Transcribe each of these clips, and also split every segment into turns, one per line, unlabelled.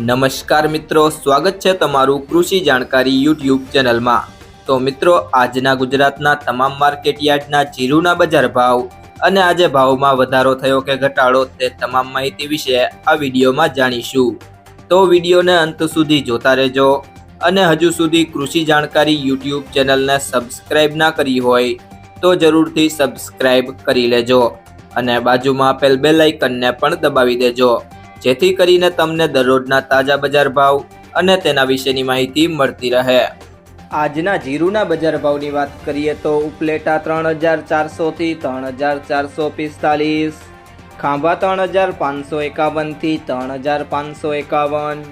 નમસ્કાર મિત્રો, સ્વાગત છે તમારું કૃષિ જાણકારી યુટ્યુબ ચેનલમાં। તો મિત્રો, આજના ગુજરાતના તમામ માર્કેટ યાર્ડના જીરુના બજાર ભાવ અને આજે ભાવમાં વધારો થયો કે ઘટાડો તે તમામ માહિતી વિશે આ વિડીયોમાં જાણીશું। તો વિડીયોને અંત સુધી જોતા રહેજો અને હજુ સુધી કૃષિ જાણકારી યુટ્યુબ ચેનલને સબસ્ક્રાઇબ ના કરી હોય તો જરૂરથી સબસ્ક્રાઇબ કરી લેજો અને બાજુમાં આપેલ બેલ આઇકનને પણ દબાવી દેજો, જેથી કરીને તમને દરરોજના તાજા બજાર ભાવ અને તેના વિશેની માહિતી મળતી રહે। આજના જીરુના બજાર ભાવની વાત કરીએ તો ઉપલેટા 3400 થી 3445, ખાંભા 3551 થી 3551,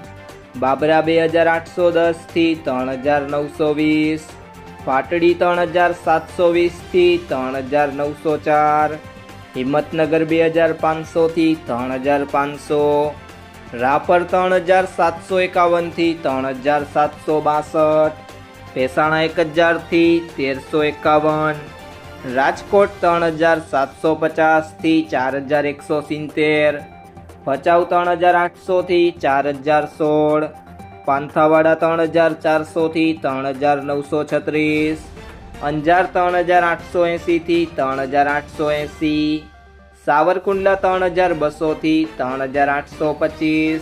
બાબરા 2810 થી 3920, પાટડી 3720 થી 3904, હિંમતનગર 2500 થી 3500, રાપર 3751 થી 3762, ભેસાણા 1000 થી 1351, રાજકોટ 3750 થી 4170, ભચાઉ 3800 થી 4016, પાંથાવાડા 3400 થી 3936, અંજાર 3880 થી 3880, સાવરકુંડલા 3200 થી 3825,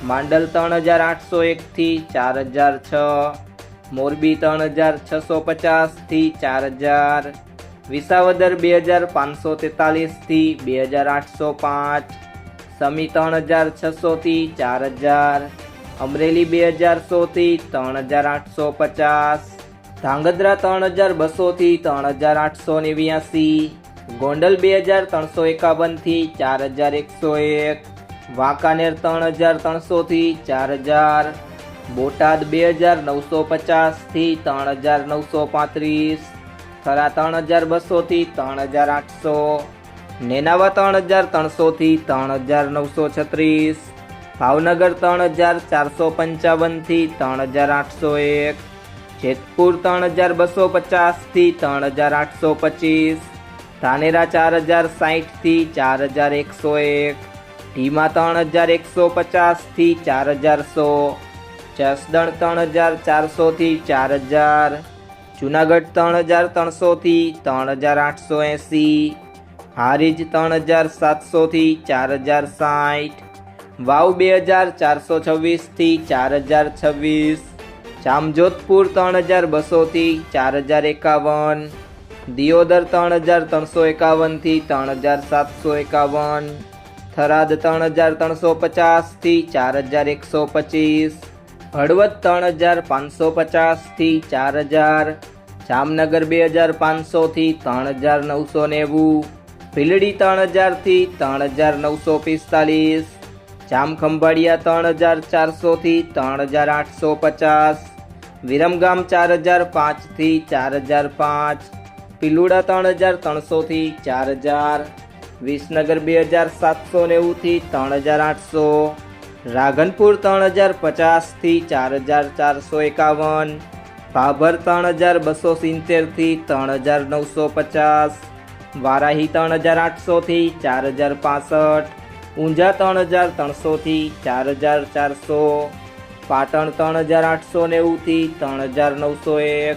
માંડલ 3801 થી 4006, મોરબી 3650 થી 4000, વિસાવદર 2543 થી 2805, સમી 3600 થી 4000, અમરેલી 2100 થી 3850, ધાંગધ્રા 3200 થી 3889, ગોંડલ 2351 થી 4101, વાંકાનેર 3300 થી 4000, બોટાદ 2950 થી 3935, થરા 3200 થી 3800, નેનાવા 3300 થી 3936, ભાવનગર 3455 થી 3801, જેતપુર 3250 થી 3825, ધાનેરા 4060 થી 4101, ઢીમા 3150 થી 4100, જસદણ 3400 થી 4000, જુનાગઢ 3300 થી 3880, હારીજ 3700 થી 4060, વાવ 2426 થી 4026, જામજોધપુર 3200 થી 4051, દિયોદર 3351 થી 3751, થરાદ 3350 થી 4125, હળવદ 3550 થી 4000, જામનગર 2500 થી 3990, ભીલડી 3000 થી 3945, જામખંભાળિયા 3400 થી 3850, વિરમગામ 4005 થી 4005, પિલુડા 3300 થી 4000, વિસનગર 2790 થી 3800, રાધનપુર 3050 થી 4451, ભાભર 3270 થી 3950, વારાહી 3800 થી 4065, ઊંઝા 3300 થી 4400, પાટણ 3890 થી 3901,